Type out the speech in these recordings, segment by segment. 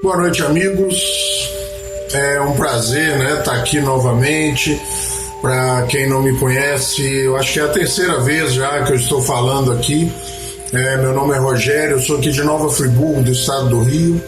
Boa noite, amigos. É um prazer, estar aqui novamente. Para quem não me conhece, eu acho que é a terceira vez já que eu estou falando aqui. Meu nome é Rogério, eu sou aqui de Nova Friburgo, do estado do Rio.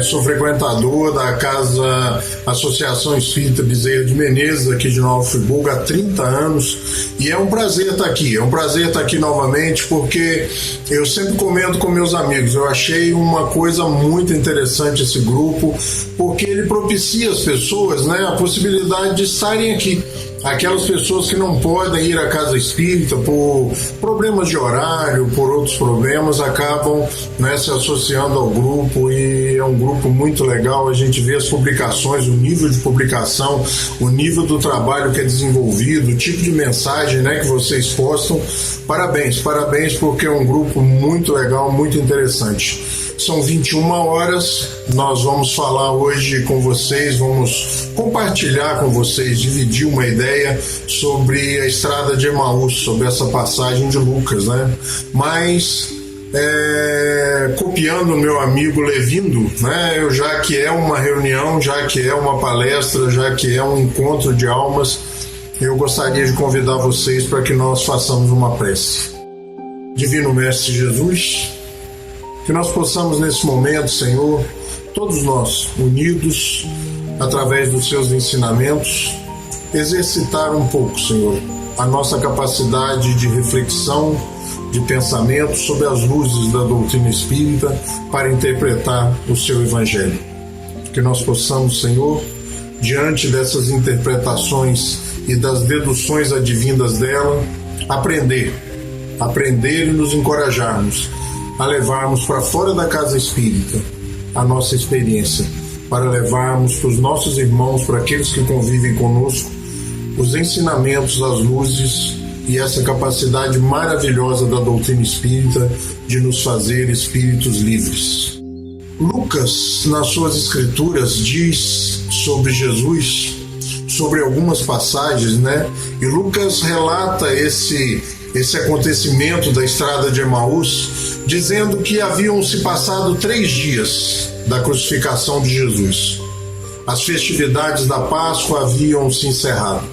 Sou frequentador da Casa Associação Espírita Bezerra de Menezes, aqui de Nova Friburgo, há 30 anos, e é um prazer estar aqui novamente, porque eu sempre comento com meus amigos, eu achei uma coisa muito interessante esse grupo, porque ele propicia às pessoas, a possibilidade de estarem aqui. Aquelas pessoas que não podem ir à casa espírita por problemas de horário, por outros problemas, acabam se associando ao grupo, e é um grupo muito legal. A gente vê as publicações, o nível de publicação, o nível do trabalho que é desenvolvido, o tipo de mensagem que vocês postam. Parabéns, porque é um grupo muito legal, muito interessante. São 21 horas, nós vamos falar hoje com vocês, vamos compartilhar com vocês, dividir uma ideia sobre a estrada de Emaús, sobre essa passagem de Lucas, Mas, copiando o meu amigo Levindo, já que é uma reunião, já que é uma palestra, já que é um encontro de almas, eu gostaria de convidar vocês para que nós façamos uma prece. Divino Mestre Jesus, que nós possamos nesse momento, Senhor, todos nós, unidos através dos seus ensinamentos, exercitar um pouco, Senhor, a nossa capacidade de reflexão, de pensamento sobre as luzes da doutrina espírita para interpretar o seu Evangelho. Que nós possamos, Senhor, diante dessas interpretações e das deduções advindas dela, aprender e nos encorajarmos a levarmos para fora da casa espírita a nossa experiência, para levarmos para os nossos irmãos, para aqueles que convivem conosco, os ensinamentos, as luzes e essa capacidade maravilhosa da doutrina espírita de nos fazer espíritos livres. Lucas, nas suas escrituras, diz sobre Jesus, sobre algumas passagens, E Lucas relata esse acontecimento da estrada de Emaús, dizendo que haviam se passado 3 dias da crucificação de Jesus. As festividades da Páscoa haviam se encerrado.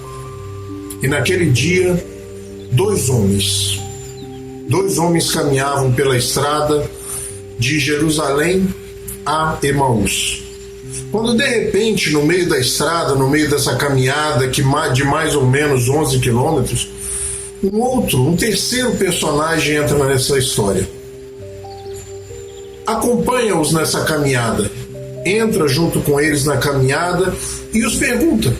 E naquele dia, 2 homens caminhavam pela estrada de Jerusalém a Emaús. Quando de repente, no meio da estrada, no meio dessa caminhada de mais ou menos 11 quilômetros, um terceiro personagem entra nessa história. Acompanha-os nessa caminhada, entra junto com eles na caminhada e os pergunta: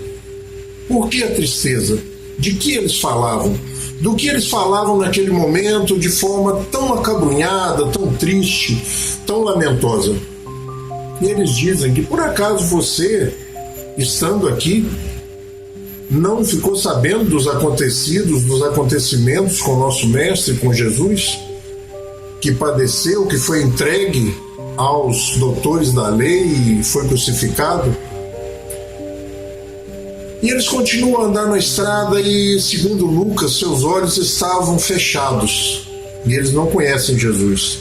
por que a tristeza? De que eles falavam? Do que eles falavam naquele momento de forma tão acabrunhada, tão triste, tão lamentosa? E eles dizem que por acaso você, estando aqui, não ficou sabendo dos acontecimentos com nosso Mestre, com Jesus, que padeceu, que foi entregue aos doutores da lei e foi crucificado? E eles continuam a andar na estrada e, segundo Lucas, seus olhos estavam fechados e eles não conhecem Jesus.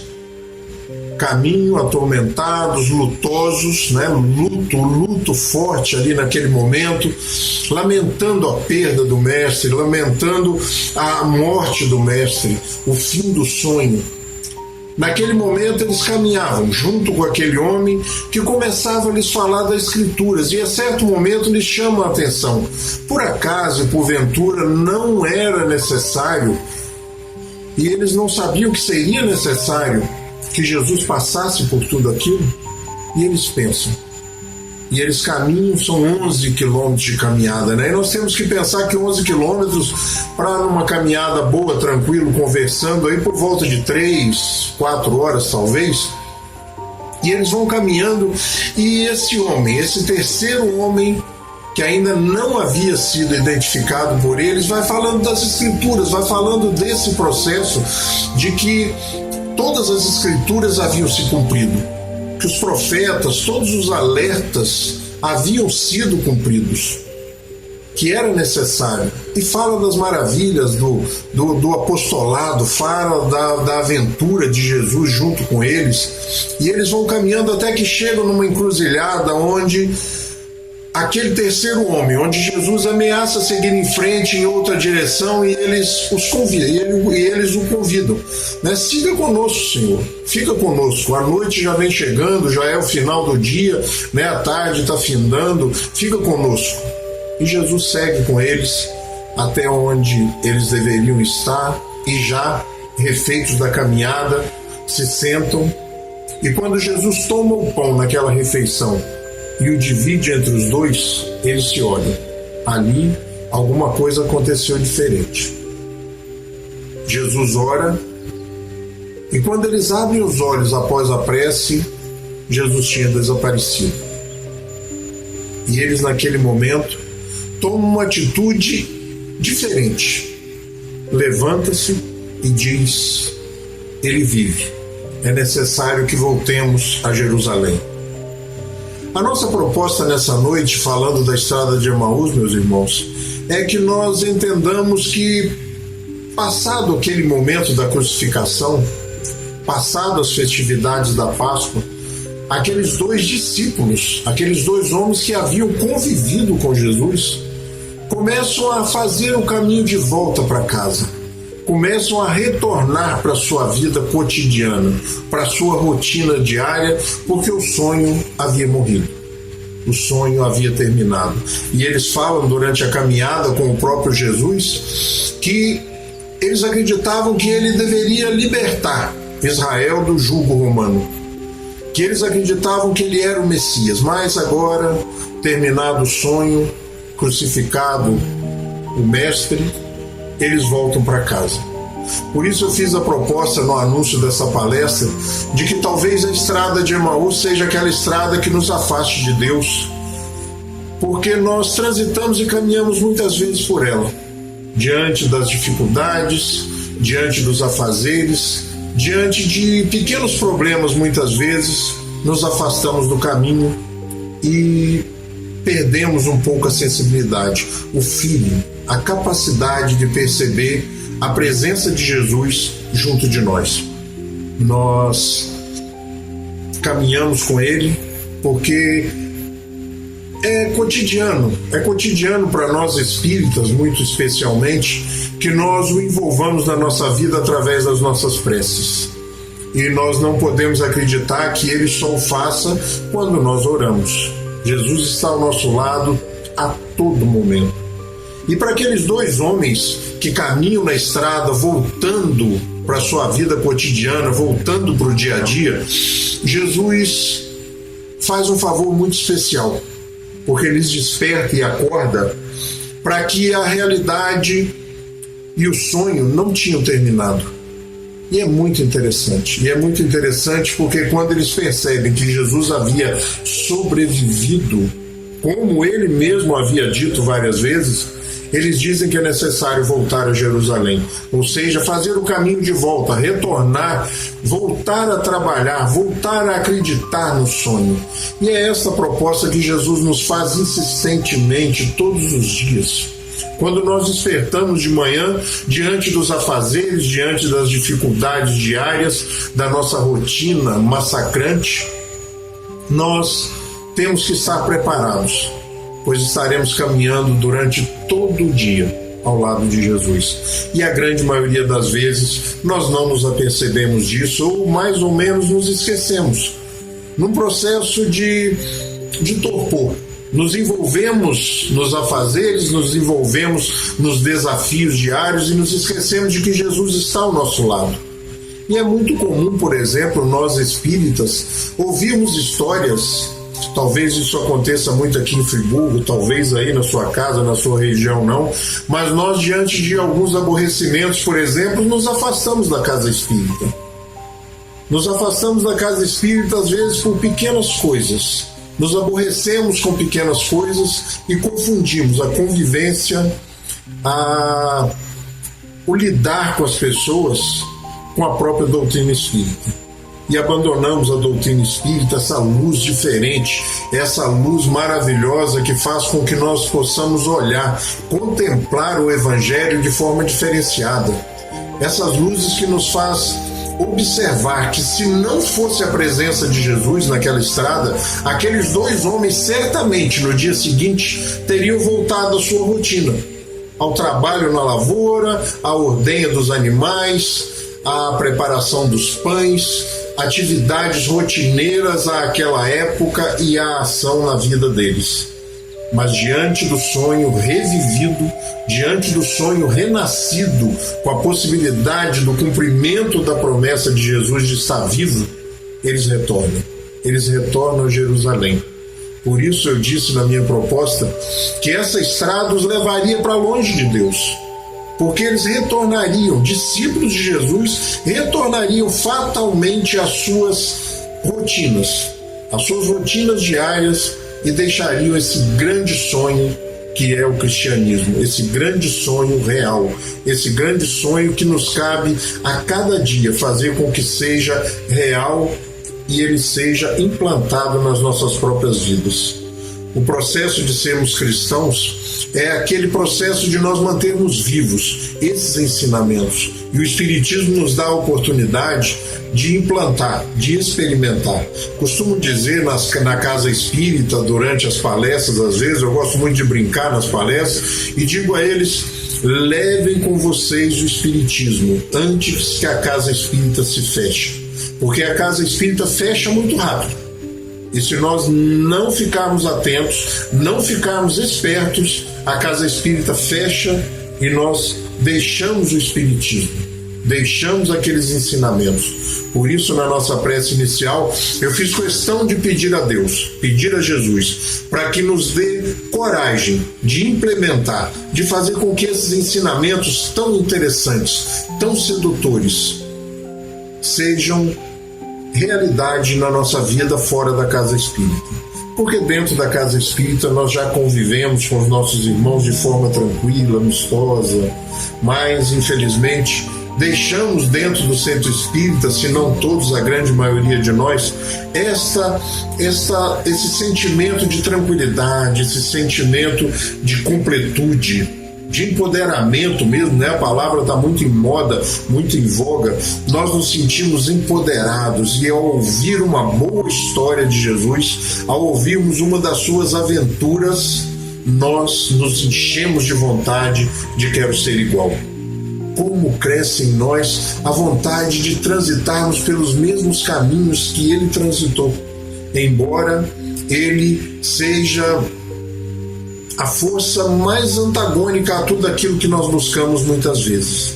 Caminham atormentados, lutosos, luto forte ali naquele momento, lamentando a perda do Mestre, lamentando a morte do Mestre, o fim do sonho. Naquele momento eles caminhavam junto com aquele homem que começava a lhes falar das Escrituras, e a certo momento lhes chama a atenção. Por acaso, porventura, não era necessário, e eles não sabiam que seria necessário que Jesus passasse por tudo aquilo? E eles pensam. E eles caminham, são 11 quilômetros de caminhada, E nós temos que pensar que 11 quilômetros, para numa caminhada boa, tranquilo, conversando, aí por volta de 3, 4 horas talvez. E eles vão caminhando, e esse terceiro homem, que ainda não havia sido identificado por eles, vai falando das Escrituras, vai falando desse processo de que todas as Escrituras haviam se cumprido, que os profetas, todos os alertas haviam sido cumpridos. que era necessário, e fala das maravilhas do apostolado, fala da aventura de Jesus junto com eles, e eles vão caminhando até que chegam numa encruzilhada onde aquele terceiro homem, onde Jesus ameaça seguir em frente em outra direção, e eles os convidam, e eles o convidam, né? Siga conosco, Senhor, fica conosco, a noite já vem chegando, já é o final do dia, né? A tarde está findando, fica conosco. E Jesus segue com eles até onde eles deveriam estar, e já refeitos da caminhada, se sentam, e quando Jesus toma o pão naquela refeição e o divide entre os dois, eles se olham. Ali, alguma coisa aconteceu diferente. Jesus ora, e quando eles abrem os olhos após a prece, Jesus tinha desaparecido. E eles, naquele momento, tomam uma atitude diferente. Levanta-se e diz: ele vive. É necessário que voltemos a Jerusalém. A nossa proposta nessa noite, falando da estrada de Emaús, meus irmãos, é que nós entendamos que, passado aquele momento da crucificação, passado as festividades da Páscoa, aqueles dois discípulos, aqueles dois homens que haviam convivido com Jesus, começam a fazer o caminho de volta para casa, começam a retornar para a sua vida cotidiana, para a sua rotina diária, porque o sonho havia morrido, o sonho havia terminado. E eles falam durante a caminhada com o próprio Jesus que eles acreditavam que ele deveria libertar Israel do jugo romano, que eles acreditavam que ele era o Messias, mas agora, terminado o sonho, crucificado o Mestre, eles voltam para casa. Por isso eu fiz a proposta no anúncio dessa palestra de que talvez a estrada de Emaús seja aquela estrada que nos afaste de Deus, porque nós transitamos e caminhamos muitas vezes por ela, diante das dificuldades, diante dos afazeres, diante de pequenos problemas. Muitas vezes nos afastamos do caminho e perdemos um pouco a sensibilidade, o feeling, a capacidade de perceber a presença de Jesus junto de nós. Nós caminhamos com Ele porque é cotidiano para nós espíritas, muito especialmente, que nós o envolvamos na nossa vida através das nossas preces. E nós não podemos acreditar que Ele só o faça quando nós oramos. Jesus está ao nosso lado a todo momento. E para aqueles dois homens que caminham na estrada, voltando para a sua vida cotidiana, voltando para o dia a dia, Jesus faz um favor muito especial, porque ele lhes desperta e acorda para que a realidade e o sonho não tinham terminado. E é muito interessante. Porque quando eles percebem que Jesus havia sobrevivido, como ele mesmo havia dito várias vezes, eles dizem que é necessário voltar a Jerusalém, ou seja, fazer o caminho de volta, retornar, voltar a trabalhar, voltar a acreditar no sonho. E é essa a proposta que Jesus nos faz insistentemente todos os dias. Quando nós despertamos de manhã, diante dos afazeres, diante das dificuldades diárias da nossa rotina massacrante, nós temos que estar preparados, pois estaremos caminhando durante todo o dia ao lado de Jesus. E a grande maioria das vezes nós não nos apercebemos disso, ou mais ou menos nos esquecemos, num processo de torpor. Nos envolvemos nos afazeres, nos envolvemos nos desafios diários e nos esquecemos de que Jesus está ao nosso lado. E é muito comum, por exemplo, nós espíritas ouvirmos histórias, talvez isso aconteça muito aqui em Friburgo, talvez aí na sua casa, na sua região não, mas nós, diante de alguns aborrecimentos, por exemplo, nos afastamos da casa espírita. Nos afastamos da casa espírita às vezes por pequenas coisas. Nos aborrecemos com pequenas coisas e confundimos a convivência, o lidar com as pessoas, com a própria doutrina espírita. e abandonamos a doutrina espírita, essa luz diferente, essa luz maravilhosa que faz com que nós possamos olhar, contemplar o Evangelho de forma diferenciada. Essas luzes que nos faz observar que, se não fosse a presença de Jesus naquela estrada, aqueles dois homens certamente no dia seguinte teriam voltado à sua rotina, ao trabalho na lavoura, à ordenha dos animais, à preparação dos pães, atividades rotineiras àquela época e à ação na vida deles. Mas diante do sonho revivido, diante do sonho renascido, com a possibilidade do cumprimento da promessa de Jesus de estar vivo, eles retornam a Jerusalém. Por isso eu disse na minha proposta que essa estrada os levaria para longe de Deus, porque eles retornariam, discípulos de Jesus, retornariam fatalmente às suas rotinas diárias, e deixariam esse grande sonho que é o cristianismo, esse grande sonho real, esse grande sonho que nos cabe a cada dia fazer com que seja real e ele seja implantado nas nossas próprias vidas. O processo de sermos cristãos é aquele processo de nós mantermos vivos esses ensinamentos, e o Espiritismo nos dá a oportunidade de implantar, de experimentar. Costumo dizer na casa espírita, durante as palestras, às vezes, eu gosto muito de brincar nas palestras, e digo a eles: levem com vocês o Espiritismo antes que a casa espírita se feche, porque a casa espírita fecha muito rápido. E se nós não ficarmos atentos, não ficarmos espertos, a casa espírita fecha e nós deixamos o Espiritismo, deixamos aqueles ensinamentos. Por isso, na nossa prece inicial, eu fiz questão de pedir a Deus, pedir a Jesus, para que nos dê coragem de implementar, de fazer com que esses ensinamentos tão interessantes, tão sedutores, sejam realidade na nossa vida fora da casa espírita. Porque dentro da casa espírita nós já convivemos com os nossos irmãos de forma tranquila, amistosa, mas infelizmente deixamos dentro do centro espírita, se não todos, a grande maioria de nós, esse sentimento de tranquilidade, esse sentimento de completude, de empoderamento mesmo, né? A palavra está muito em moda, muito em voga. Nós nos sentimos empoderados, e ao ouvir uma boa história de Jesus, ao ouvirmos uma das suas aventuras, nós nos enchemos de vontade de quero ser igual. Como cresce em nós a vontade de transitarmos pelos mesmos caminhos que ele transitou, embora ele seja a força mais antagônica a tudo aquilo que nós buscamos muitas vezes.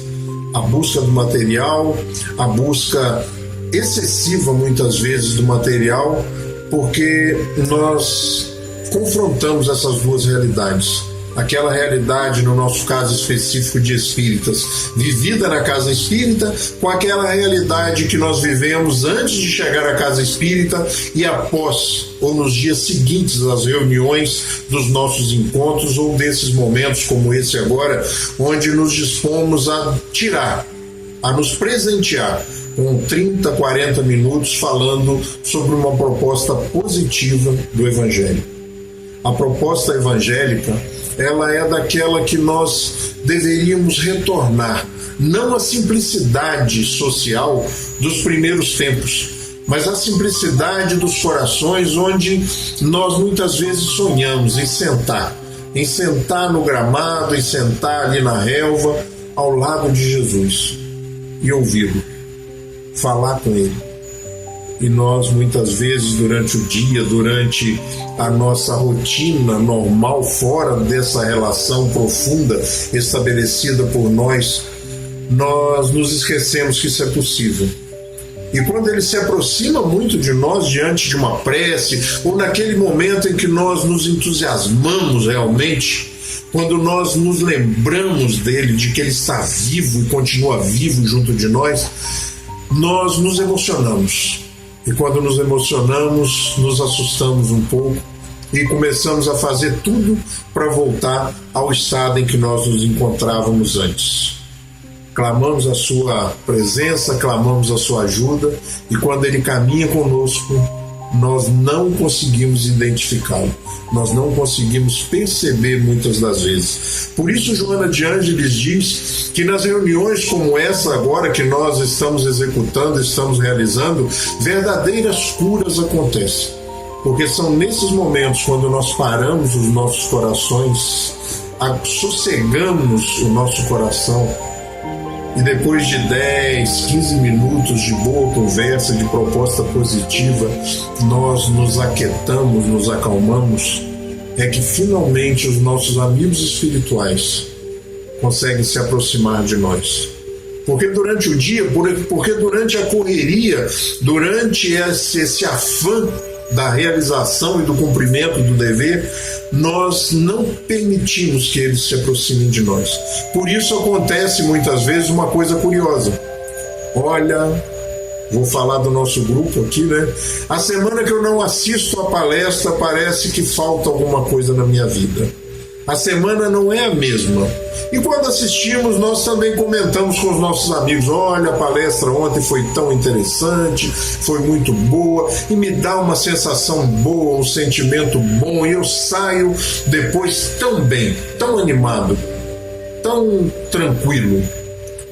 A busca do material, a busca excessiva muitas vezes do material, porque nós confrontamos essas duas realidades. Aquela realidade, no nosso caso específico de espíritas, vivida na casa espírita, com aquela realidade que nós vivemos antes de chegar à casa espírita e após, ou nos dias seguintes às reuniões dos nossos encontros, ou desses momentos como esse agora, onde nos dispomos a tirar, a nos presentear com 30, 40 minutos falando sobre uma proposta positiva do Evangelho. A proposta evangélica, ela é daquela que nós deveríamos retornar, não a simplicidade social dos primeiros tempos, mas a simplicidade dos corações, onde nós muitas vezes sonhamos em sentar no gramado, em sentar ali na relva, ao lado de Jesus, e ouvi-lo, falar com ele. E nós muitas vezes durante o dia, durante a nossa rotina normal, fora dessa relação profunda estabelecida por nós nos esquecemos que isso é possível. E quando ele se aproxima muito de nós diante de uma prece, ou naquele momento em que nós nos entusiasmamos realmente, quando nós nos lembramos dele, de que ele está vivo e continua vivo junto de nós, nós nos emocionamos. E quando nos emocionamos, nos assustamos um pouco e começamos a fazer tudo para voltar ao estado em que nós nos encontrávamos antes. clamamos a sua presença, clamamos a sua ajuda, e quando ele caminha conosco, nós não conseguimos identificá-lo, nós não conseguimos perceber muitas das vezes. Por isso Joana de Ângeles diz que nas reuniões como essa agora que nós estamos executando, estamos realizando, verdadeiras curas acontecem, porque são nesses momentos quando nós paramos os nossos corações, sossegamos o nosso coração, e depois de 10, 15 minutos de boa conversa, de proposta positiva, nós nos aquietamos, nos acalmamos, é que finalmente os nossos amigos espirituais conseguem se aproximar de nós. Porque durante o dia, porque durante a correria, durante esse afã da realização e do cumprimento do dever, nós não permitimos que eles se aproximem de nós. Por isso acontece muitas vezes uma coisa curiosa. Olha, vou falar do nosso grupo aqui, né? A semana que eu não assisto a palestra, parece que falta alguma coisa na minha vida. A semana não é a mesma. E quando assistimos, nós também comentamos com os nossos amigos: olha, a palestra ontem foi tão interessante, foi muito boa, e me dá uma sensação boa, um sentimento bom, e eu saio depois tão bem, tão animado, tão tranquilo.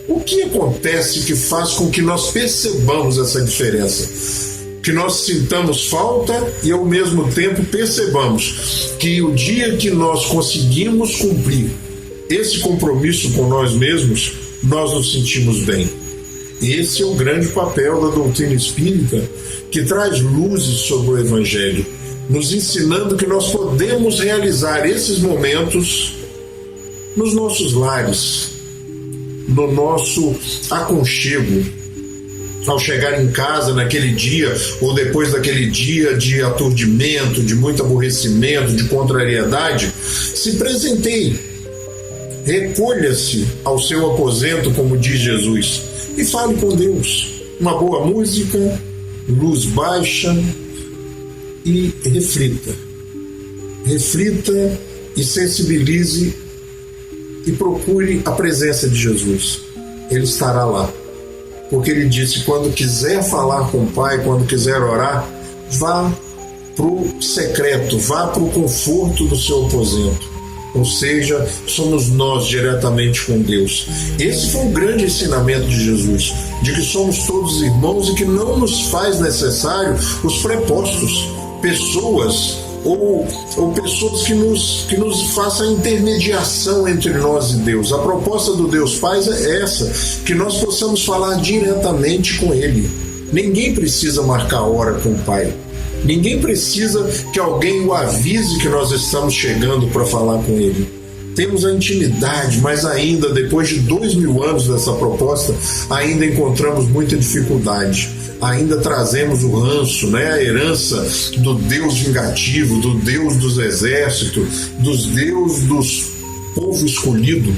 O que acontece que faz com que nós percebamos essa diferença? Que nós sintamos falta e ao mesmo tempo percebamos que o dia que nós conseguimos cumprir esse compromisso com nós mesmos, nós nos sentimos bem. Esse é o grande papel da doutrina espírita, que traz luzes sobre o Evangelho, nos ensinando que nós podemos realizar esses momentos nos nossos lares, no nosso aconchego. Ao chegar em casa naquele dia, ou depois daquele dia de aturdimento, de muito aborrecimento, de contrariedade, se presenteie, recolha-se ao seu aposento, como diz Jesus, e fale com Deus. Uma boa música, luz baixa, e reflita. Reflita e sensibilize e procure a presença de Jesus. Ele estará lá. Porque ele disse: quando quiser falar com o Pai, quando quiser orar, vá para o secreto, vá para o conforto do seu aposento. Ou seja, somos nós diretamente com Deus. Esse foi o grande ensinamento de Jesus, de que somos todos irmãos e que não nos faz necessário os prepostos, pessoas ou pessoas que nos façam intermediação entre nós e Deus. A proposta do Deus Pai é essa, que nós possamos falar diretamente com Ele. Ninguém precisa marcar hora com o Pai. Ninguém precisa que alguém o avise que nós estamos chegando para falar com Ele. Temos a intimidade, mas ainda, depois de 2000 anos dessa proposta, ainda encontramos muita dificuldade. Ainda trazemos o ranço, né? A herança do Deus vingativo, do Deus dos exércitos, dos Deus dos povo escolhido.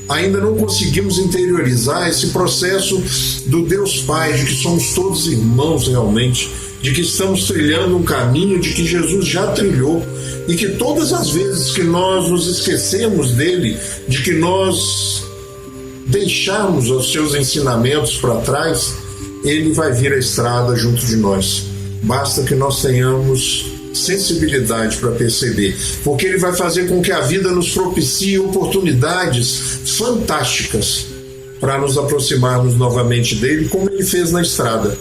Ainda não conseguimos interiorizar esse processo do Deus Pai, de que somos todos irmãos realmente, de que estamos trilhando um caminho de que Jesus já trilhou, e que todas as vezes que nós nos esquecemos dele, de que nós deixarmos os seus ensinamentos para trás, ele vai vir à estrada junto de nós. Basta que nós tenhamos sensibilidade para perceber, porque ele vai fazer com que a vida nos propicie oportunidades fantásticas para nos aproximarmos novamente dele, como ele fez na estrada.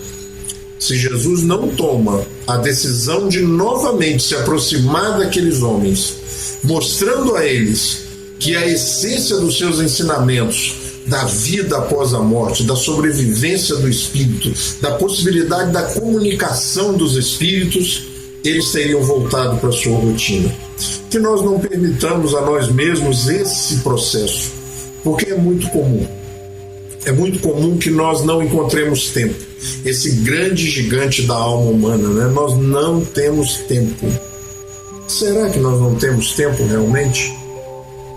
Se Jesus não toma a decisão de novamente se aproximar daqueles homens, mostrando a eles que a essência dos seus ensinamentos, da vida após a morte, da sobrevivência do espírito, da possibilidade da comunicação dos espíritos, eles teriam voltado para a sua rotina. Que nós não permitamos a nós mesmos esse processo, porque é muito comum. É muito comum que nós não encontremos tempo. Esse grande gigante da alma humana, né? Nós não temos tempo. Será que nós não temos tempo realmente?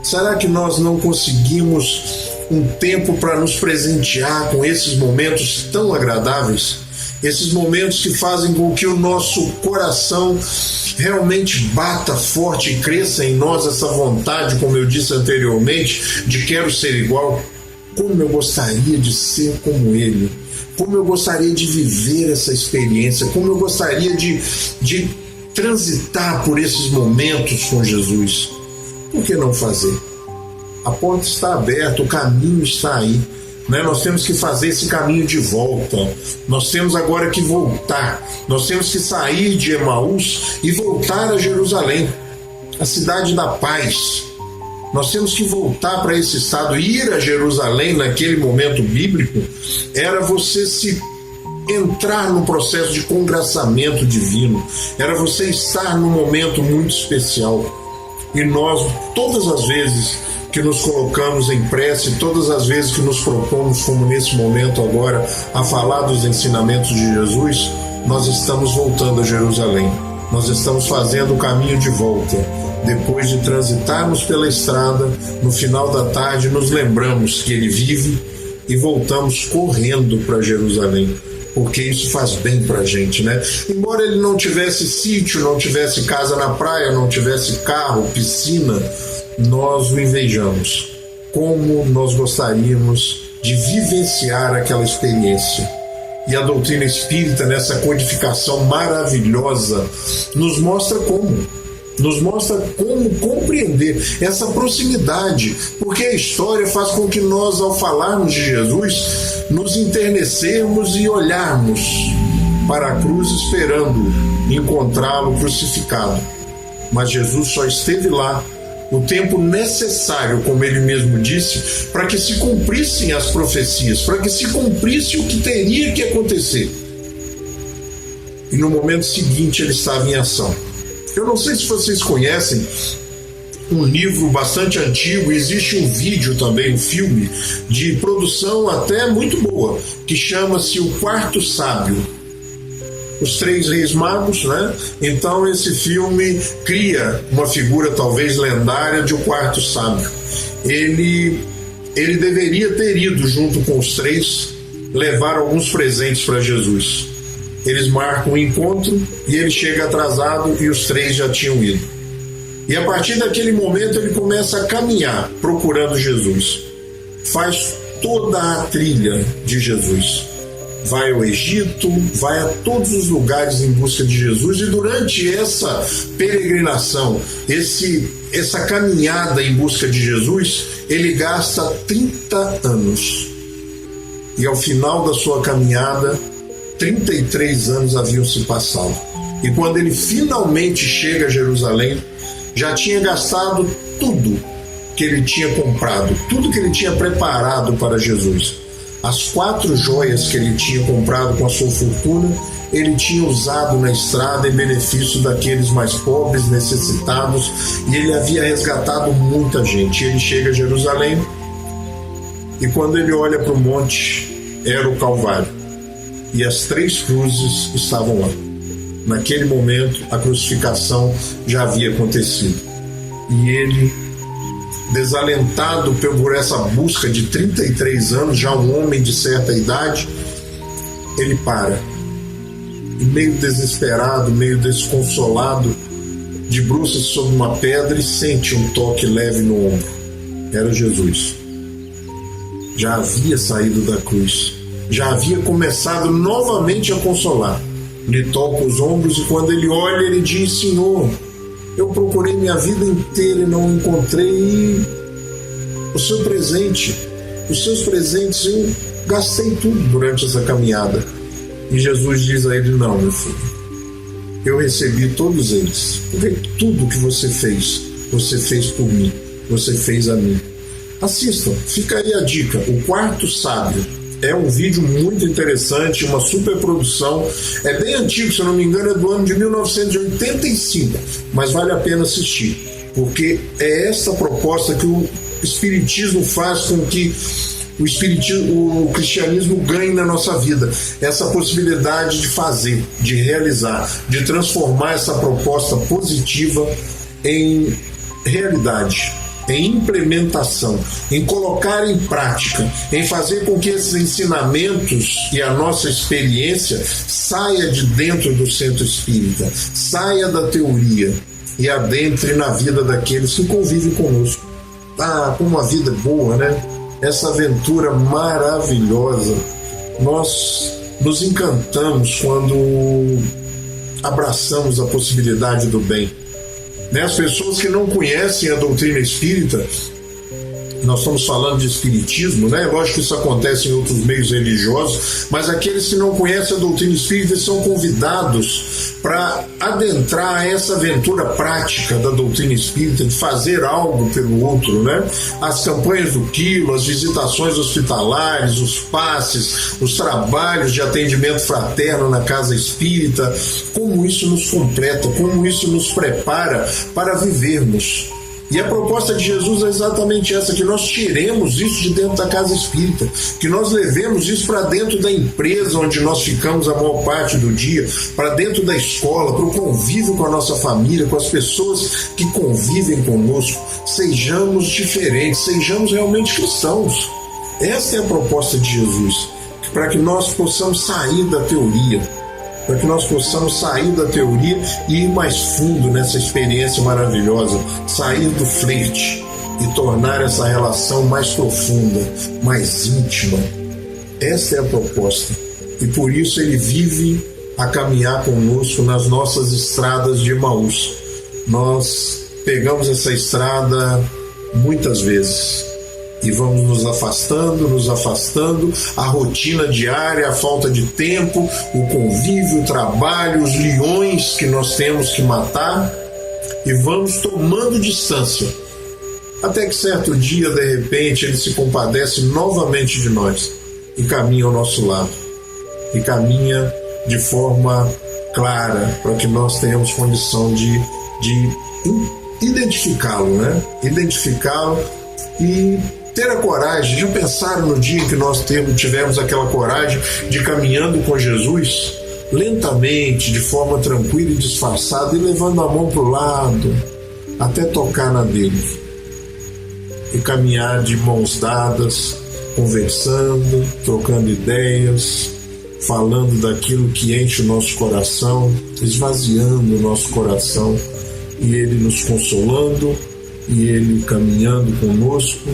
Será que nós não conseguimos um tempo para nos presentear com esses momentos tão agradáveis? Esses momentos que fazem com que o nosso coração realmente bata forte e cresça em nós essa vontade, como eu disse anteriormente, de quero ser igual. Como eu gostaria de ser como ele, como eu gostaria de viver essa experiência, como eu gostaria de transitar por esses momentos com Jesus. Por que não fazer? A porta está aberta, o caminho está aí, né? Nós temos que fazer esse caminho de volta, nós temos agora que voltar, nós temos que sair de Emaús e voltar a Jerusalém, a cidade da paz. Nós temos que voltar para esse estado. Ir a Jerusalém naquele momento bíblico era você entrar no processo de congraçamento divino, era você estar num momento muito especial. E nós, todas as vezes que nos colocamos em prece, todas as vezes que nos propomos, como nesse momento agora, a falar dos ensinamentos de Jesus, nós estamos voltando a Jerusalém, nós estamos fazendo o caminho de volta. Depois de transitarmos pela estrada, no final da tarde nos lembramos que ele vive e voltamos correndo para Jerusalém, porque isso faz bem para a gente, né? Embora ele não tivesse sítio, não tivesse casa na praia, não tivesse carro, piscina, nós o invejamos. Como nós gostaríamos de vivenciar aquela experiência. E a doutrina espírita, nessa codificação maravilhosa, nos mostra como compreender essa proximidade, porque a história faz com que nós, ao falarmos de Jesus, nos enternecermos e olharmos para a cruz esperando encontrá-lo crucificado. Mas Jesus só esteve lá o tempo necessário, como ele mesmo disse, para que se cumprissem as profecias, para que se cumprisse o que teria que acontecer. E no momento seguinte ele estava em ação. Eu não sei se vocês conhecem um livro bastante antigo, existe um vídeo também, um filme de produção até muito boa, que chama-se O Quarto Sábio. Os Três Reis Magos, né? Então esse filme cria uma figura talvez lendária de O Quarto Sábio. Ele deveria ter ido junto com os três levar alguns presentes para Jesus. Eles marcam o encontro e ele chega atrasado e os três já tinham ido. E a partir daquele momento ele começa a caminhar procurando Jesus. Faz toda a trilha de Jesus. Vai ao Egito, vai a todos os lugares em busca de Jesus, e durante essa peregrinação, essa caminhada em busca de Jesus, ele gasta 30 anos. E ao final da sua caminhada, 33 anos haviam se passado. E quando ele finalmente chega a Jerusalém, já tinha gastado tudo que ele tinha comprado, tudo que ele tinha preparado para Jesus. As 4 joias que ele tinha comprado com a sua fortuna, ele tinha usado na estrada em benefício daqueles mais pobres, necessitados, e ele havia resgatado muita gente. Ele chega a Jerusalém e quando ele olha para o monte, era o Calvário. E as 3 cruzes estavam lá. Naquele momento, a crucificação já havia acontecido. E ele, desalentado por essa busca de 33 anos, já um homem de certa idade, ele para. E meio desesperado, meio desconsolado, debruça-se sobre uma pedra e sente um toque leve no ombro. Era Jesus. Já havia saído da cruz. Já havia começado novamente a consolar. Lhe toca os ombros e quando ele olha, ele diz: Senhor, eu procurei minha vida inteira e não encontrei o seu presente. Os seus presentes eu gastei tudo durante essa caminhada. E Jesus diz a ele: não, meu filho, eu recebi todos eles, porque tudo que você fez por mim, você fez a mim. Assistam, fica aí a dica, O Quarto Sábio. É um vídeo muito interessante, uma super produção. É bem antigo, se eu não me engano, é do ano de 1985, mas vale a pena assistir, porque é essa proposta que o Espiritismo faz com que o cristianismo ganhe na nossa vida. Essa possibilidade de fazer, de realizar, de transformar essa proposta positiva em realidade, em implementação, em colocar em prática, em fazer com que esses ensinamentos e a nossa experiência saia de dentro do centro espírita, saia da teoria e adentre na vida daqueles que convivem conosco. Ah, como uma vida boa, né? essa aventura maravilhosa. Nós nos encantamos quando abraçamos a possibilidade do bem. As pessoas que não conhecem a doutrina espírita, nós estamos falando de espiritismo, né? Lógico que isso acontece em outros meios religiosos, mas aqueles que não conhecem a doutrina espírita são convidados para adentrar essa aventura prática da doutrina espírita, de fazer algo pelo outro, né? As campanhas do quilo, as visitações hospitalares, os passes, os trabalhos de atendimento fraterno na casa espírita, como isso nos completa, como isso nos prepara para vivermos. E a proposta de Jesus é exatamente essa, que nós tiremos isso de dentro da casa espírita, que nós levemos isso para dentro da empresa onde nós ficamos a maior parte do dia, para dentro da escola, para o convívio com a nossa família, com as pessoas que convivem conosco. Sejamos diferentes, sejamos realmente cristãos. Essa é a proposta de Jesus, para que nós possamos sair da teoria, para que nós possamos sair da teoria e ir mais fundo nessa experiência maravilhosa, sair do flerte e tornar essa relação mais profunda, mais íntima. Essa é a proposta. E por isso ele vive a caminhar conosco nas nossas estradas de Emaús. Nós pegamos essa estrada muitas vezes e vamos nos afastando, a rotina diária, a falta de tempo, o convívio, o trabalho, os leões que nós temos que matar, e vamos tomando distância, até que certo dia, de repente, ele se compadece novamente de nós e caminha ao nosso lado, e caminha de forma clara, para que nós tenhamos condição de identificá-lo, né? Identificá-lo e ter a coragem. Já pensaram no dia em que nós tivemos aquela coragem de caminhando com Jesus, lentamente, de forma tranquila e disfarçada, e levando a mão para o lado, até tocar na dele, e caminhar de mãos dadas, conversando, trocando ideias, falando daquilo que enche o nosso coração, esvaziando o nosso coração, e ele nos consolando, e ele caminhando conosco,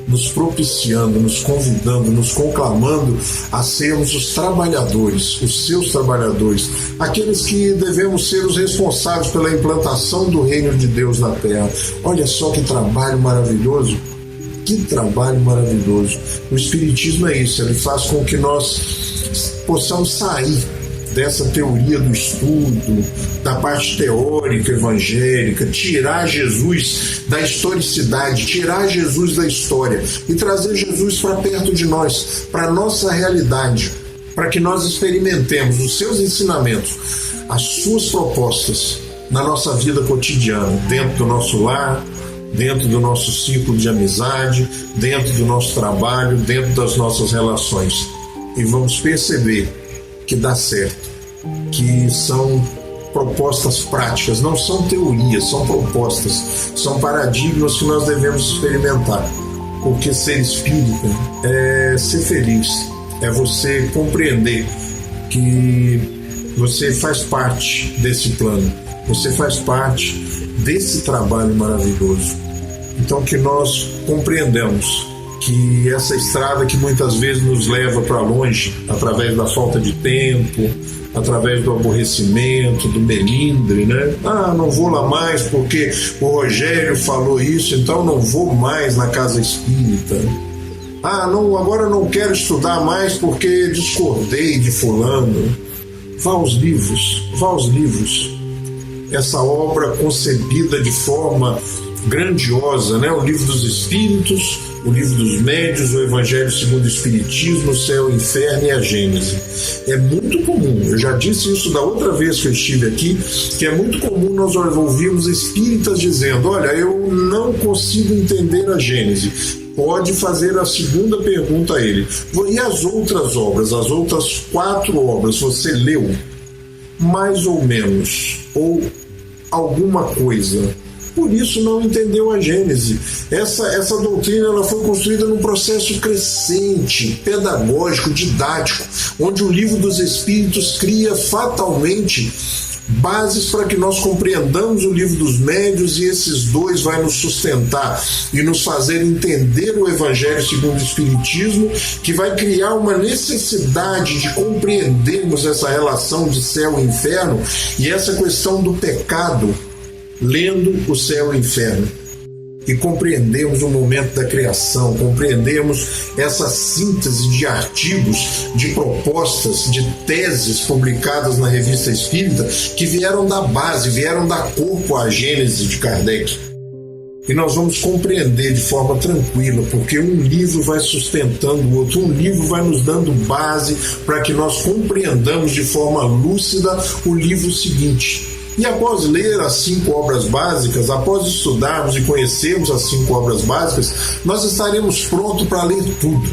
nos propiciando, nos convidando, nos conclamando a sermos os trabalhadores, os seus trabalhadores, aqueles que devemos ser os responsáveis pela implantação do reino de Deus na terra. Olha só que trabalho maravilhoso, que trabalho maravilhoso. O Espiritismo é isso, ele faz com que nós possamos sair dessa teoria do estudo, da parte teórica evangélica, tirar Jesus da historicidade, tirar Jesus da história e trazer Jesus para perto de nós, para a nossa realidade, para que nós experimentemos os seus ensinamentos, as suas propostas na nossa vida cotidiana, dentro do nosso lar, dentro do nosso ciclo de amizade, dentro do nosso trabalho, dentro das nossas relações. E vamos perceber que dá certo, que são propostas práticas, não são teorias, são propostas, são paradigmas que nós devemos experimentar, porque ser espírita é ser feliz, é você compreender que você faz parte desse plano, você faz parte desse trabalho maravilhoso. Então que nós compreendamos que essa estrada que muitas vezes nos leva para longe, através da falta de tempo, através do aborrecimento, do melindre, né? Não vou lá mais porque o Rogério falou isso, então não vou mais na casa espírita. Não, agora não quero estudar mais porque discordei de fulano. Vá aos livros. Essa obra concebida de forma grandiosa, né? O Livro dos Espíritos, o Livro dos Médiuns, o Evangelho segundo o Espiritismo, o Céu, o Inferno e a Gênese. É muito comum, eu já disse isso da outra vez que eu estive aqui, que é muito comum nós ouvirmos espíritas dizendo: olha, eu não consigo entender a Gênese. Pode fazer a segunda pergunta a ele. E as outras obras, as outras 4 obras, você leu? Mais ou menos, ou alguma coisa. Por isso não entendeu a Gênese. Essa doutrina ela foi construída num processo crescente, pedagógico, didático, onde o Livro dos Espíritos cria fatalmente bases para que nós compreendamos o Livro dos Médiuns, e esses dois vai nos sustentar e nos fazer entender o Evangelho segundo o Espiritismo, que vai criar uma necessidade de compreendermos essa relação de céu e inferno e essa questão do pecado, lendo o céu e o inferno. E compreendemos o momento da criação, compreendemos essa síntese de artigos, de propostas, de teses publicadas na Revista Espírita, que vieram da base, vieram da corpo à gênese de Kardec. E nós vamos compreender de forma tranquila, porque um livro vai sustentando o outro, um livro vai nos dando base para que nós compreendamos de forma lúcida o livro seguinte. E após ler as 5 obras básicas, após estudarmos e conhecermos as 5 obras básicas, nós estaremos prontos para ler tudo.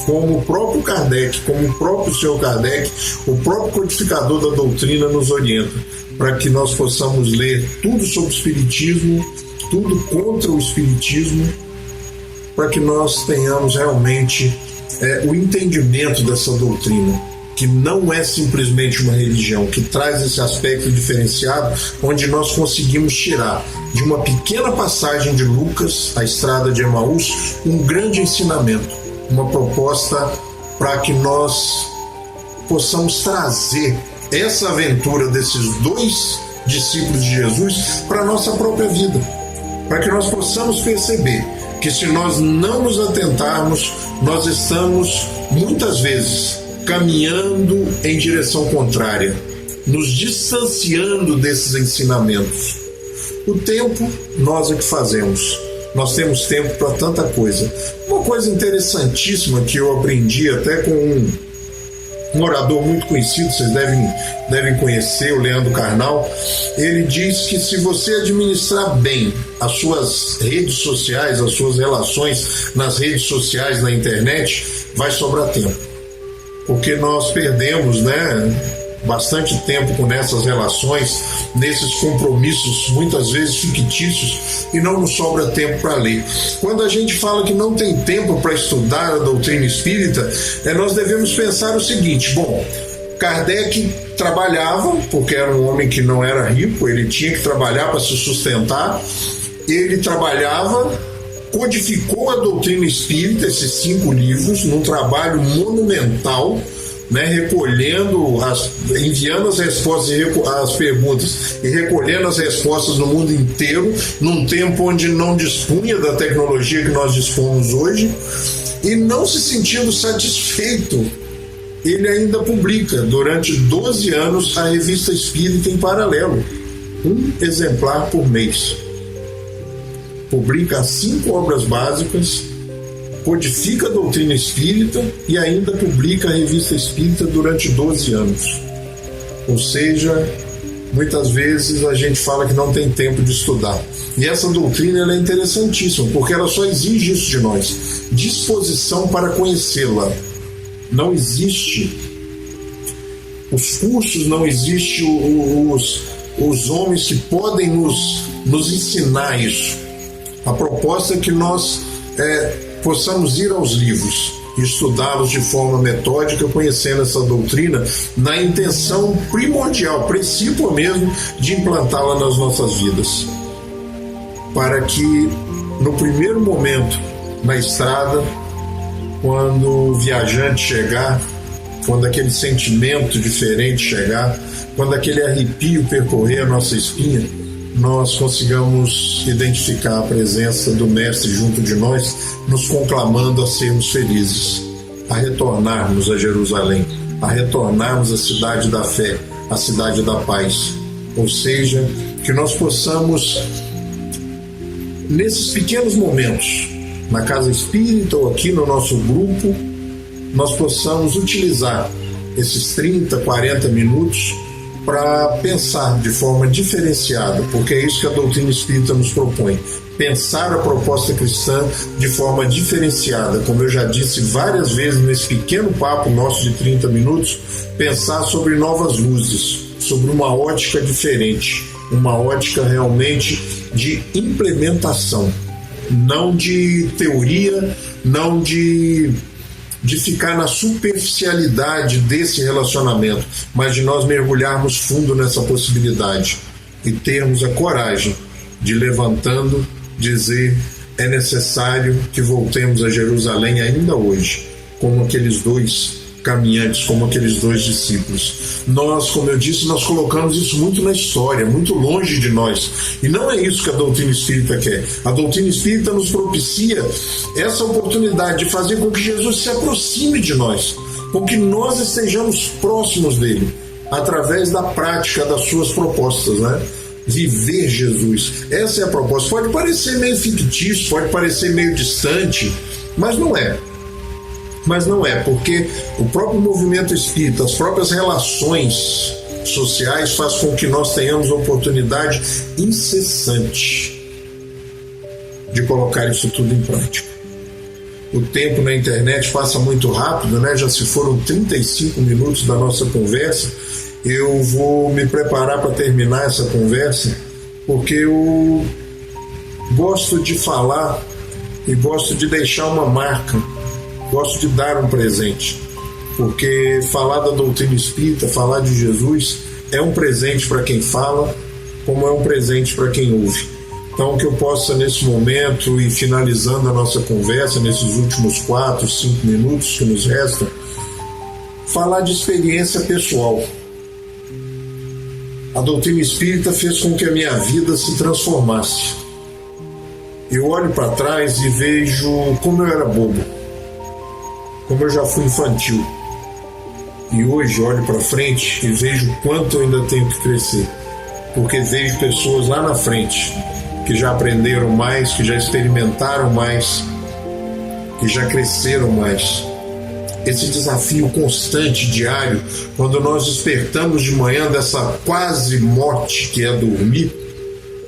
Como o próprio Kardec, como o próprio Senhor Kardec, o próprio codificador da doutrina nos orienta, para que nós possamos ler tudo sobre o Espiritismo, tudo contra o Espiritismo, para que nós tenhamos realmente o entendimento dessa doutrina, que não é simplesmente uma religião, que traz esse aspecto diferenciado, onde nós conseguimos tirar de uma pequena passagem de Lucas, a estrada de Emaús, um grande ensinamento, uma proposta para que nós possamos trazer essa aventura desses 2 discípulos de Jesus para a nossa própria vida, para que nós possamos perceber que, se nós não nos atentarmos, nós estamos muitas vezes caminhando em direção contrária, nos distanciando desses ensinamentos. O tempo, nós é que fazemos. Nós temos tempo para tanta coisa. Uma coisa interessantíssima que eu aprendi até com um orador muito conhecido, vocês devem conhecer, o Leandro Carnal. Ele diz que, se você administrar bem as suas redes sociais, as suas relações nas redes sociais, na internet, vai sobrar tempo. Porque nós perdemos, bastante tempo com essas relações, nesses compromissos muitas vezes fictícios, e não nos sobra tempo para ler. Quando a gente fala que não tem tempo para estudar a doutrina espírita, nós devemos pensar o seguinte: bom, Kardec trabalhava, porque era um homem que não era rico, ele tinha que trabalhar para se sustentar, ele trabalhava, codificou a doutrina espírita, esses 5 livros, num trabalho monumental, recolhendo, enviando as respostas, as perguntas e recolhendo as respostas no mundo inteiro, num tempo onde não dispunha da tecnologia que nós dispomos hoje, e não se sentindo satisfeito, ele ainda publica durante 12 anos a Revista Espírita em paralelo, um exemplar por mês. Publica as 5 obras básicas, codifica a doutrina espírita e ainda publica a Revista Espírita durante 12 anos. Ou seja, muitas vezes a gente fala que não tem tempo de estudar. E essa doutrina ela é interessantíssima, porque ela só exige isso de nós: disposição para conhecê-la. Não existe os cursos, não existe os homens que podem nos ensinar isso. A proposta é que nós possamos ir aos livros e estudá-los de forma metódica, conhecendo essa doutrina na intenção primordial, princípio mesmo, de implantá-la nas nossas vidas, para que no primeiro momento na estrada, quando o viajante chegar, quando aquele sentimento diferente chegar, quando aquele arrepio percorrer a nossa espinha, nós consigamos identificar a presença do Mestre junto de nós, nos conclamando a sermos felizes, a retornarmos a Jerusalém, a retornarmos à cidade da fé, à cidade da paz. Ou seja, que nós possamos, nesses pequenos momentos, na casa espírita ou aqui no nosso grupo, nós possamos utilizar esses 30, 40 minutos para pensar de forma diferenciada, porque é isso que a doutrina espírita nos propõe: pensar a proposta cristã de forma diferenciada, como eu já disse várias vezes nesse pequeno papo nosso de 30 minutos, pensar sobre novas luzes, sobre uma ótica diferente, uma ótica realmente de implementação, não de teoria, não de de ficar na superficialidade desse relacionamento, mas de nós mergulharmos fundo nessa possibilidade e termos a coragem de, levantando, dizer: é necessário que voltemos a Jerusalém ainda hoje, como aqueles dois caminhantes, como aqueles dois discípulos. Nós, como eu disse, nós colocamos isso muito na história, muito longe de nós, e não é isso que a doutrina espírita quer. A doutrina espírita nos propicia essa oportunidade de fazer com que Jesus se aproxime de nós, com que nós estejamos próximos dele, através da prática das suas propostas, né? Viver Jesus, essa é a proposta. Pode parecer meio fictício, pode parecer meio distante, mas não é. Mas não é, porque o próprio movimento espírita, as próprias relações sociais faz com que nós tenhamos a oportunidade incessante de colocar isso tudo em prática. O tempo na internet passa muito rápido, né? Já se foram 35 minutos da nossa conversa. Eu vou me preparar para terminar essa conversa, porque eu gosto de falar e gosto de deixar uma marca. Gosto de dar um presente, porque falar da doutrina espírita, falar de Jesus, é um presente para quem fala, como é um presente para quem ouve. Então, que eu possa, nesse momento, e finalizando a nossa conversa, nesses últimos 4, 5 minutos que nos restam, falar de experiência pessoal. A doutrina espírita fez com que a minha vida se transformasse. Eu olho para trás e vejo como eu era bobo, como eu já fui infantil, e hoje olho para frente e vejo o quanto eu ainda tenho que crescer, porque vejo pessoas lá na frente que já aprenderam mais, que já experimentaram mais, que já cresceram mais. Esse desafio constante, diário, quando nós despertamos de manhã dessa quase morte que é dormir,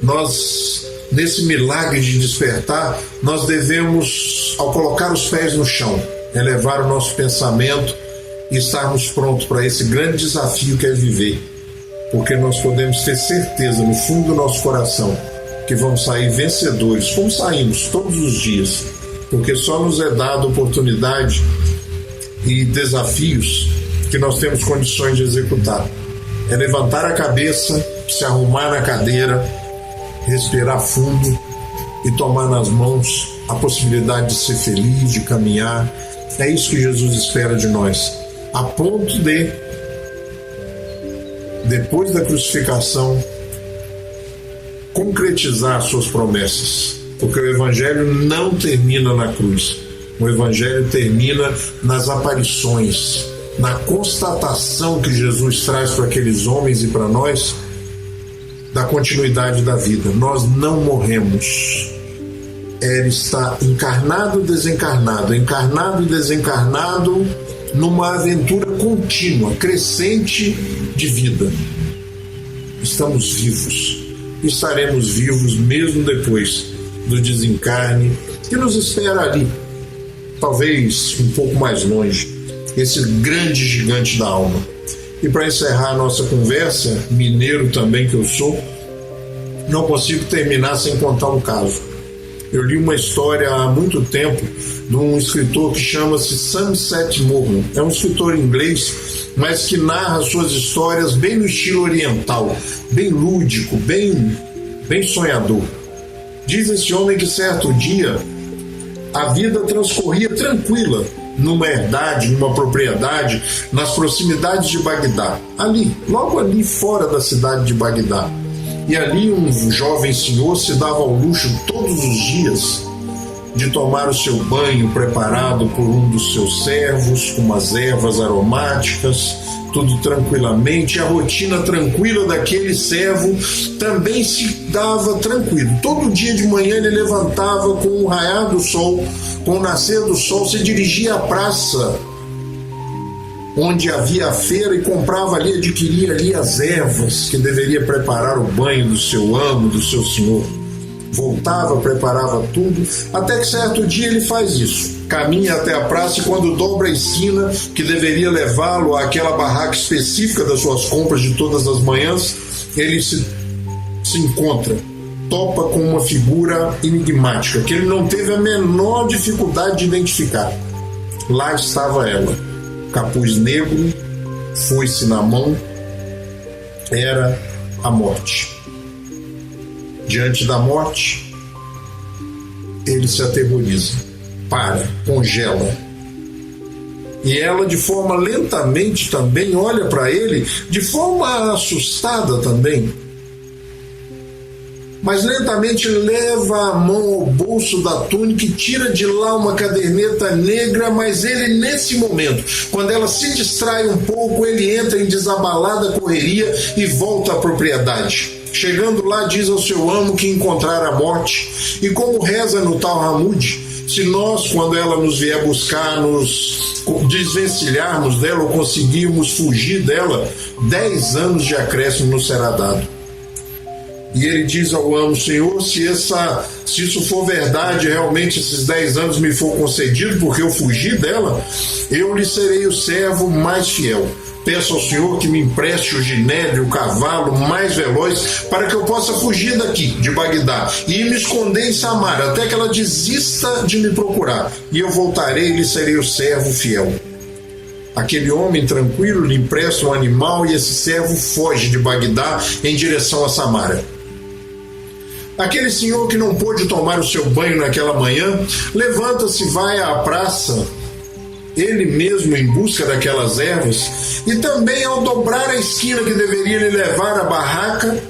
nós, nesse milagre de despertar, nós devemos, ao colocar os pés no chão, elevar o nosso pensamento e estarmos prontos para esse grande desafio que é viver, porque nós podemos ter certeza no fundo do nosso coração que vamos sair vencedores, como saímos todos os dias, porque só nos é dada oportunidade e desafios que nós temos condições de executar. É levantar a cabeça, se arrumar na cadeira, respirar fundo e tomar nas mãos a possibilidade de ser feliz, de caminhar. É isso que Jesus espera de nós, a ponto de, depois da crucificação, concretizar suas promessas, porque o Evangelho não termina na cruz, o Evangelho termina nas aparições, na constatação que Jesus traz para aqueles homens e para nós, da continuidade da vida. Nós não morremos. Ele está encarnado e desencarnado numa aventura contínua, crescente de vida. Estamos vivos, estaremos vivos mesmo depois do desencarne que nos espera ali, talvez um pouco mais longe, esse grande gigante da alma. E para encerrar a nossa conversa, mineiro também que eu sou, não consigo terminar sem contar um caso. Eu li uma história há muito tempo de um escritor que chama-se Somerset Maugham. É um escritor inglês, mas que narra suas histórias bem no estilo oriental, bem lúdico, bem sonhador. Diz esse homem que certo dia a vida transcorria tranquila numa herdade, numa propriedade, nas proximidades de Bagdá. Ali, logo ali fora da cidade de Bagdá. E ali um jovem senhor se dava ao luxo todos os dias de tomar o seu banho preparado por um dos seus servos, com umas ervas aromáticas, tudo tranquilamente. A rotina tranquila daquele servo também se dava tranquilo. Todo dia de manhã ele levantava com o raiar do sol, com o nascer do sol, se dirigia à praça onde havia a feira e comprava ali, adquiria ali as ervas que deveria preparar o banho do seu amo, do seu senhor. Voltava, preparava tudo, até que certo dia ele faz isso. Caminha até a praça e quando dobra a esquina que deveria levá-lo àquela barraca específica das suas compras de todas as manhãs, ele se encontra, topa com uma figura enigmática que ele não teve a menor dificuldade de identificar. Lá estava ela, capuz negro, foice na mão, era a morte. Diante da morte, ele se aterroriza, congela. E ela, de forma lentamente também, olha para ele, de forma assustada também. Mas lentamente leva a mão ao bolso da túnica e tira de lá uma caderneta negra, mas ele, nesse momento, quando ela se distrai um pouco, ele entra em desabalada correria e volta à propriedade. Chegando lá, diz ao seu amo que encontrara a morte, e como reza no Talmud, se nós, quando ela nos vier buscar, nos desvencilharmos dela ou conseguirmos fugir dela, 10 anos de acréscimo nos será dado. E ele diz ao amo: Senhor, se isso for verdade, realmente esses 10 anos me for concedido, porque eu fugi dela, eu lhe serei o servo mais fiel. Peço ao Senhor que me empreste o ginebre, o cavalo mais veloz, para que eu possa fugir daqui, de Bagdá, e me esconder em Samara, até que ela desista de me procurar. E eu voltarei e lhe serei o servo fiel. Aquele homem tranquilo lhe empresta um animal e esse servo foge de Bagdá em direção a Samara. Aquele senhor que não pôde tomar o seu banho naquela manhã, levanta-se e vai à praça, ele mesmo em busca daquelas ervas, e também ao dobrar a esquina que deveria lhe levar à barraca,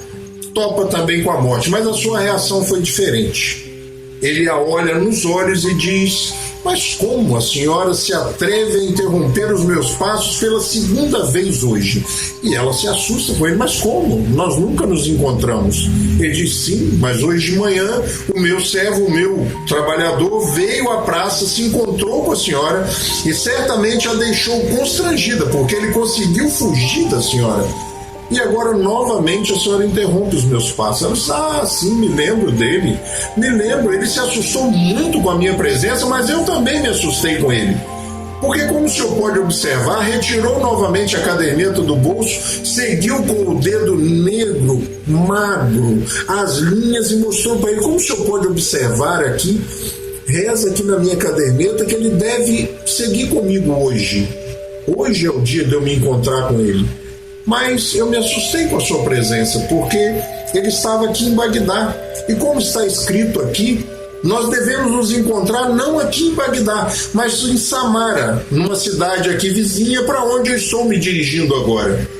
topa também com a morte, mas a sua reação foi diferente. Ele a olha nos olhos e diz: mas como a senhora se atreve a interromper os meus passos pela segunda vez hoje? E ela se assusta com ele: mas como? Nós nunca nos encontramos. Ele diz: sim, mas hoje de manhã o meu servo, o meu trabalhador, veio à praça, se encontrou com a senhora e certamente a deixou constrangida, porque ele conseguiu fugir da senhora. E agora novamente a senhora interrompe os meus passos. Ela diz: ah, sim, me lembro dele. Me lembro, ele se assustou muito com a minha presença, mas eu também me assustei com ele. Porque, como o senhor pode observar, retirou novamente a caderneta do bolso, seguiu com o dedo negro, magro, as linhas e mostrou para ele. Como o senhor pode observar aqui, reza aqui na minha caderneta que ele deve seguir comigo hoje. Hoje é o dia de eu me encontrar com ele. Mas eu me assustei com a sua presença, porque ele estava aqui em Bagdá. E como está escrito aqui, nós devemos nos encontrar não aqui em Bagdá, mas em Samara, numa cidade aqui vizinha, para onde eu estou me dirigindo agora.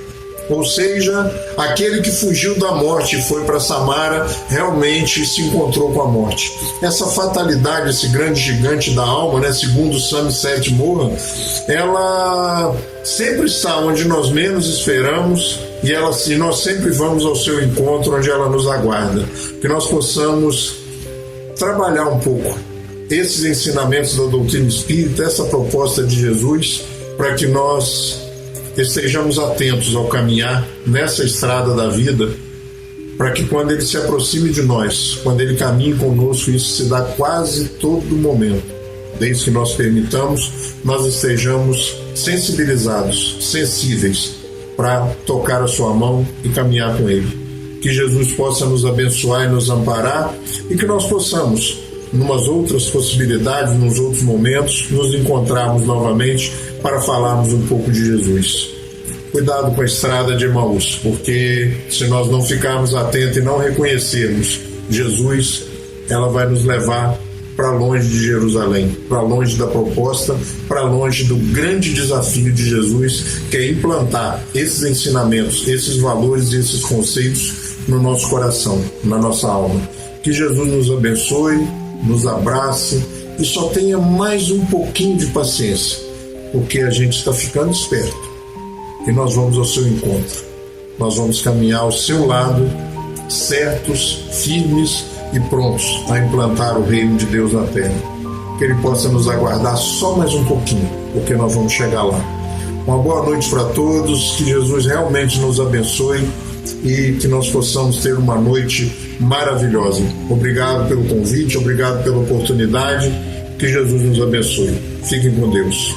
Ou seja, aquele que fugiu da morte e foi para Samara realmente se encontrou com a morte. Essa fatalidade, esse grande gigante da alma, né, segundo Shamset Mora, ela sempre está onde nós menos esperamos e nós sempre vamos ao seu encontro, onde ela nos aguarda. Que nós possamos trabalhar um pouco esses ensinamentos da doutrina espírita, essa proposta de Jesus, para que nós estejamos atentos ao caminhar nessa estrada da vida, para que quando ele se aproxime de nós, quando ele caminhe conosco, isso se dá quase todo momento, desde que nós permitamos, nós estejamos sensibilizados, sensíveis, para tocar a sua mão e caminhar com ele. Que Jesus possa nos abençoar e nos amparar, e que nós possamos, numas outras possibilidades, nos outros momentos, nos encontrarmos novamente para falarmos um pouco de Jesus. Cuidado com a estrada de Emaús, porque se nós não ficarmos atentos e não reconhecermos Jesus, ela vai nos levar para longe de Jerusalém, para longe da proposta, para longe do grande desafio de Jesus, que é implantar esses ensinamentos, esses valores e esses conceitos no nosso coração, na nossa alma. Que Jesus nos abençoe, nos abrace e só tenha mais um pouquinho de paciência, porque a gente está ficando esperto e nós vamos ao seu encontro. Nós vamos caminhar ao seu lado, certos, firmes e prontos a implantar o reino de Deus na terra. Que Ele possa nos aguardar só mais um pouquinho, porque nós vamos chegar lá. Uma boa noite para todos, que Jesus realmente nos abençoe e que nós possamos ter uma noite maravilhosa. Obrigado pelo convite, obrigado pela oportunidade. Que Jesus nos abençoe. Fiquem com Deus.